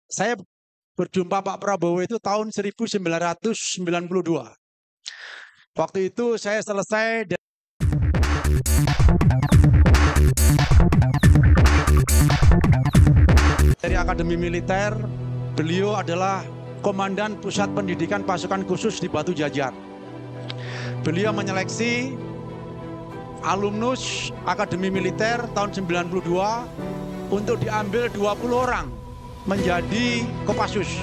Saya berjumpa Pak Prabowo itu tahun 1992. Waktu itu saya selesai dari Akademi Militer. Beliau adalah Komandan Pusat Pendidikan Pasukan Khusus di Batu Jajar. Beliau menyeleksi alumnus Akademi Militer tahun 92 untuk diambil 20 orang menjadi Kopassus.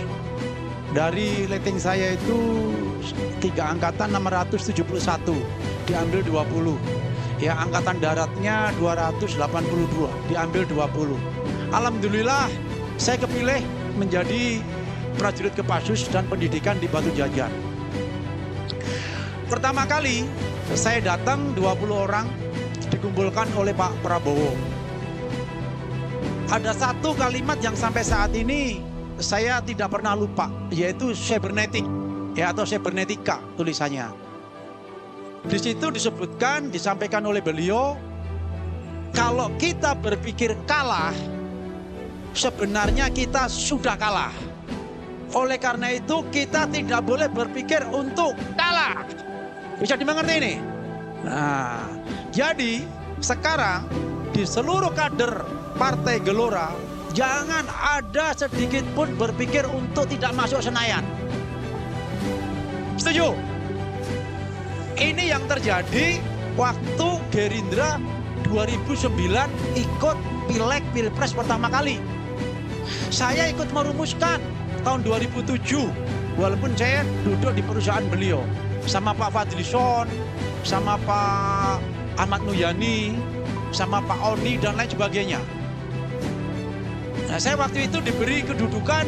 Dari rating saya itu 3 angkatan 671, diambil 20. Ya, angkatan daratnya 282, diambil 20. Alhamdulillah saya kepilih menjadi prajurit Kopassus dan pendidikan di Batu Jajar. Pertama kali saya datang 20 orang dikumpulkan oleh Pak Prabowo. Ada satu kalimat yang sampai saat ini saya tidak pernah lupa, yaitu cybernetic, ya, atau cybernetika tulisannya. Di situ disebutkan, disampaikan oleh beliau, kalau kita berpikir kalah, sebenarnya kita sudah kalah. Oleh karena itu kita tidak boleh berpikir untuk kalah. Bisa dimengerti ini? Nah, jadi sekarang di seluruh kader Partai Gelora, jangan ada sedikit pun berpikir untuk tidak masuk Senayan. Setuju? Ini yang terjadi waktu Gerindra 2009 ikut Pileg Pilpres pertama kali. Saya ikut merumuskan tahun 2007, walaupun saya duduk di perusahaan beliau sama Pak Fadlison, sama Pak Ahmad Nuyani, sama Pak Oni dan lain sebagainya. Nah, saya waktu itu diberi kedudukan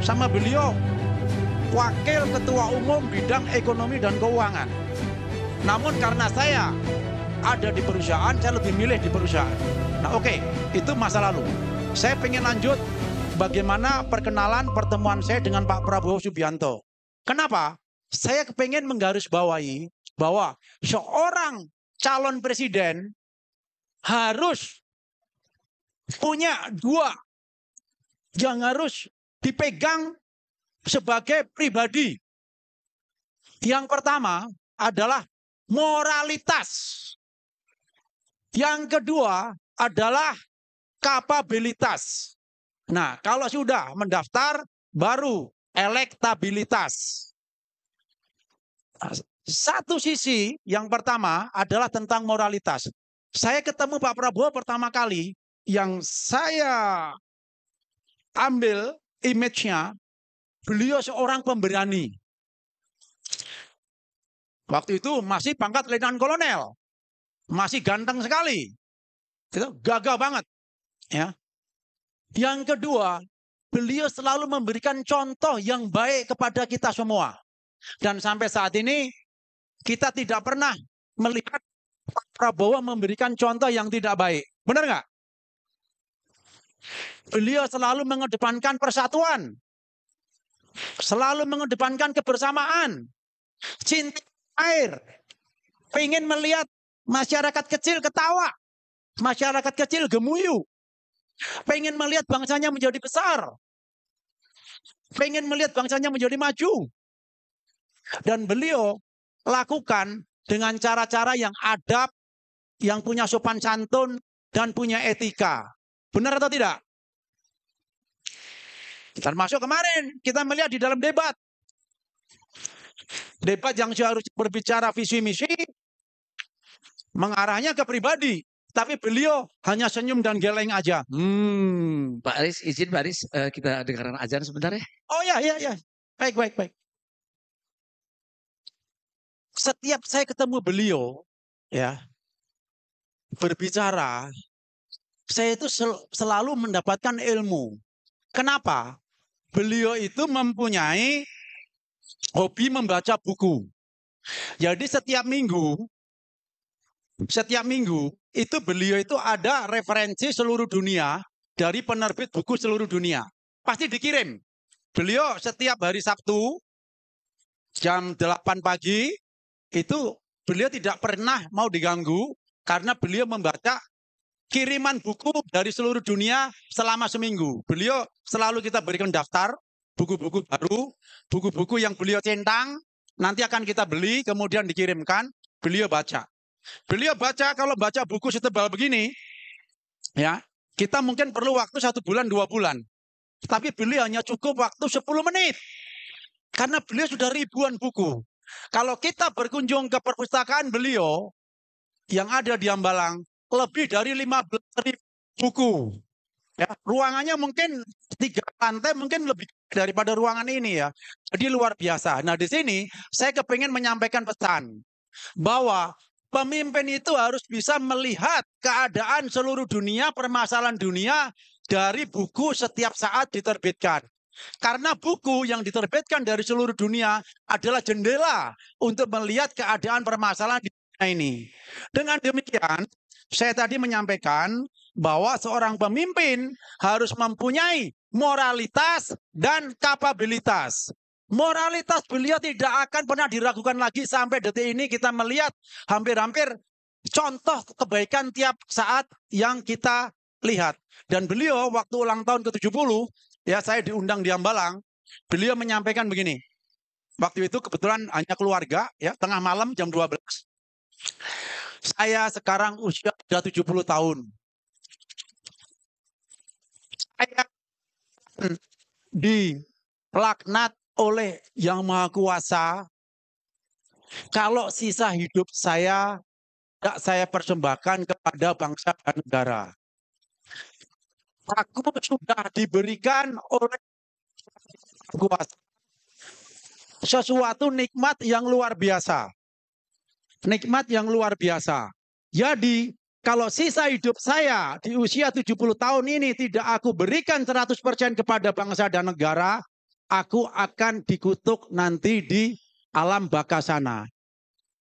sama beliau Wakil Ketua Umum Bidang Ekonomi dan Keuangan. Namun karena saya ada di perusahaan, saya lebih milih di perusahaan. Nah, oke, itu masa lalu. Saya pengen lanjut bagaimana perkenalan pertemuan saya dengan Pak Prabowo Subianto. Kenapa? Saya pengen menggarisbawahi bahwa seorang calon presiden harus punya dua yang harus dipegang sebagai pribadi. Yang pertama adalah moralitas. Yang kedua adalah kapabilitas. Nah, kalau sudah mendaftar, baru elektabilitas. Satu sisi yang pertama adalah tentang moralitas. Saya ketemu Pak Prabowo pertama kali, yang saya ambil image-nya, beliau seorang pemberani. Waktu itu masih pangkat letnan kolonel, masih ganteng sekali, itu gagah banget. Ya. Yang kedua, beliau selalu memberikan contoh yang baik kepada kita semua. Dan sampai saat ini kita tidak pernah melihat Pak Prabowo memberikan contoh yang tidak baik. Benar nggak? Beliau selalu mengedepankan persatuan, selalu mengedepankan kebersamaan, cinta air, pengen melihat masyarakat kecil ketawa, masyarakat kecil gemuyu, pengen melihat bangsanya menjadi besar, pengen melihat bangsanya menjadi maju. Dan beliau lakukan dengan cara-cara yang adab, yang punya sopan santun, dan punya etika. Benar atau tidak? Termasuk kemarin kita melihat di dalam debat. Debat yang harus berbicara visi misi, mengarahnya ke pribadi. Tapi beliau hanya senyum dan geleng aja. Pak Aris, izin Pak Aris, kita dengarkan azan sebentar ya. Oh ya. Baik. Setiap saya ketemu beliau, ya, berbicara, saya itu selalu mendapatkan ilmu. Kenapa? Beliau itu mempunyai hobi membaca buku. Jadi setiap minggu itu beliau itu ada referensi seluruh dunia dari penerbit buku seluruh dunia. Pasti dikirim. Beliau setiap hari Sabtu jam 8 pagi itu beliau tidak pernah mau diganggu karena beliau membaca kiriman buku dari seluruh dunia selama seminggu. Beliau selalu kita berikan daftar buku-buku baru, buku-buku yang beliau centang, nanti akan kita beli, kemudian dikirimkan, beliau baca. Beliau baca, kalau baca buku setebal begini, ya, kita mungkin perlu waktu 1 bulan, 2 bulan. Tapi beliau hanya cukup waktu 10 menit. Karena beliau sudah ribuan buku. Kalau kita berkunjung ke perpustakaan beliau, yang ada di Hambalang, lebih dari 15.000 buku. Ya, ruangannya mungkin 3 lantai, mungkin lebih daripada ruangan ini ya. Jadi luar biasa. Nah di sini saya kepingin menyampaikan pesan bahwa pemimpin itu harus bisa melihat keadaan seluruh dunia, permasalahan dunia dari buku setiap saat diterbitkan. Karena buku yang diterbitkan dari seluruh dunia adalah jendela untuk melihat keadaan permasalahan di dunia ini. Dengan demikian, saya tadi menyampaikan bahwa seorang pemimpin harus mempunyai moralitas dan kapabilitas. Moralitas beliau tidak akan pernah diragukan lagi sampai detik ini kita melihat hampir-hampir contoh kebaikan tiap saat yang kita lihat. Dan beliau waktu ulang tahun ke-70, ya saya diundang di Hambalang, beliau menyampaikan begini. Waktu itu kebetulan hanya keluarga, ya tengah malam jam 12. Saya sekarang usia sudah 70 tahun. Saya dilaknat oleh Yang Maha Kuasa. Kalau sisa hidup saya tidak saya persembahkan kepada bangsa dan negara. Aku sudah diberikan oleh kuasa sesuatu nikmat yang luar biasa. Nikmat yang luar biasa. Jadi kalau sisa hidup saya di usia 70 tahun ini tidak aku berikan 100% kepada bangsa dan negara, aku akan dikutuk nanti di alam baka sana.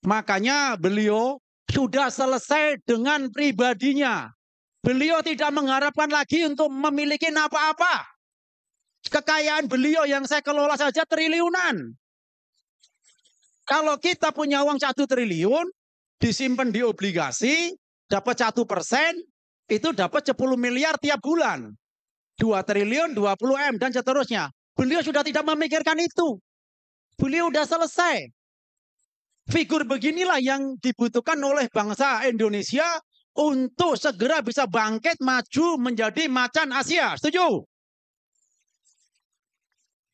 Makanya beliau sudah selesai dengan pribadinya. Beliau tidak mengharapkan lagi untuk memiliki apa-apa. Kekayaan beliau yang saya kelola saja triliunan. Kalau kita punya uang 1 triliun, disimpan di obligasi, dapat 1%, itu dapat 10 miliar tiap bulan. 2 triliun, 20 M, dan seterusnya. Beliau sudah tidak memikirkan itu. Beliau sudah selesai. Figur beginilah yang dibutuhkan oleh bangsa Indonesia untuk segera bisa bangkit maju menjadi macan Asia. Setuju?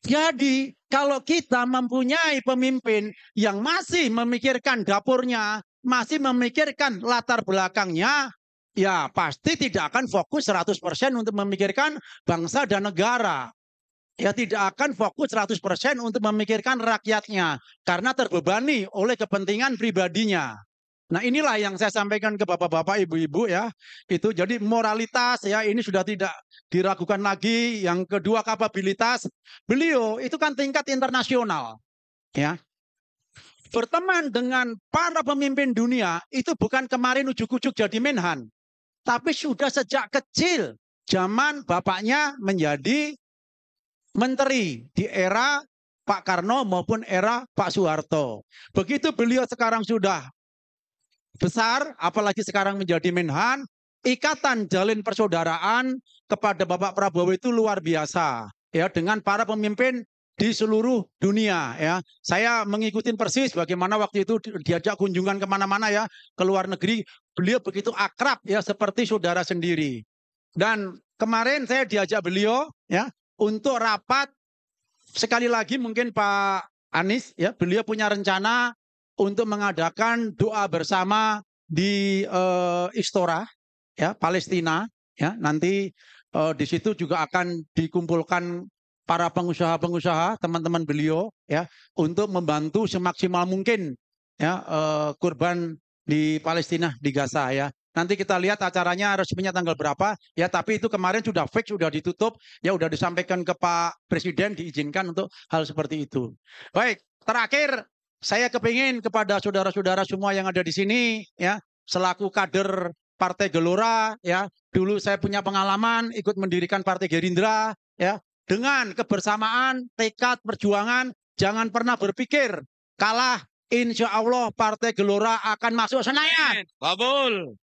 Jadi kalau kita mempunyai pemimpin yang masih memikirkan dapurnya, masih memikirkan latar belakangnya, ya pasti tidak akan fokus 100% untuk memikirkan bangsa dan negara. Ya tidak akan fokus 100% untuk memikirkan rakyatnya karena terbebani oleh kepentingan pribadinya. Nah inilah yang saya sampaikan ke bapak-bapak, ibu-ibu ya. Itu jadi moralitas ya ini sudah tidak diragukan lagi. Yang kedua kapabilitas. Beliau itu kan tingkat internasional ya. Berteman dengan para pemimpin dunia itu bukan kemarin ujuk-ujuk jadi Menhan. Tapi sudah sejak kecil zaman bapaknya menjadi menteri di era Pak Karno maupun era Pak Soeharto. Begitu beliau sekarang sudah besar, apalagi sekarang menjadi Menhan, ikatan jalin persaudaraan kepada Bapak Prabowo itu luar biasa ya dengan para pemimpin di seluruh dunia ya. Saya mengikuti persis bagaimana waktu itu diajak kunjungan kemana-mana ya ke luar negeri, beliau begitu akrab ya seperti saudara sendiri. Dan kemarin saya diajak beliau ya untuk rapat sekali lagi mungkin Pak Anies ya, beliau punya rencana untuk mengadakan doa bersama di Istora ya Palestina ya nanti di situ juga akan dikumpulkan para pengusaha-pengusaha teman-teman beliau ya untuk membantu semaksimal mungkin ya kurban di Palestina di Gaza ya. Nanti kita lihat acaranya resminya tanggal berapa ya, tapi itu kemarin sudah fix, sudah ditutup ya, udah disampaikan ke Pak Presiden diizinkan untuk hal seperti itu. Baik, terakhir saya kepingin kepada saudara-saudara semua yang ada di sini ya, selaku kader Partai Gelora ya, dulu saya punya pengalaman ikut mendirikan Partai Gerindra ya, dengan kebersamaan, tekad, perjuangan, jangan pernah berpikir kalah. Insya Allah Partai Gelora akan masuk Senayan. Kabul.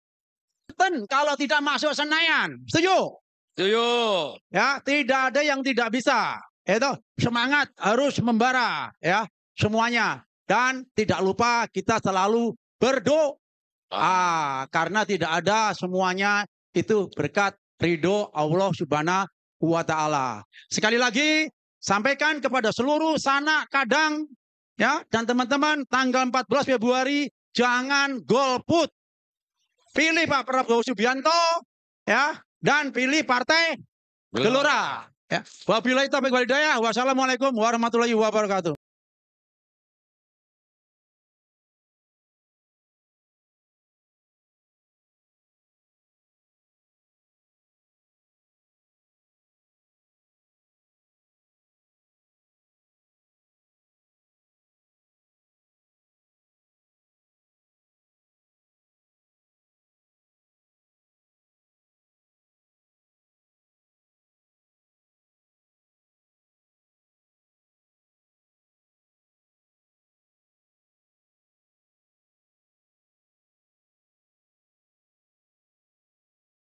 Banten kalau tidak masuk Senayan. Setuju? Setuju. Ya, tidak ada yang tidak bisa. Itu semangat harus membara ya semuanya. Dan tidak lupa kita selalu berdoa. Karena tidak ada semuanya itu berkat ridho Allah Subhanahu wa Ta'ala. Sekali lagi sampaikan kepada seluruh sanak kadang ya dan teman-teman tanggal 14 Februari jangan golput. Pilih Pak Prabowo Subianto ya dan pilih Partai Gelora. Ya. Wabillahi taufiq wal hidayah. Wassalamualaikum warahmatullahi wabarakatuh.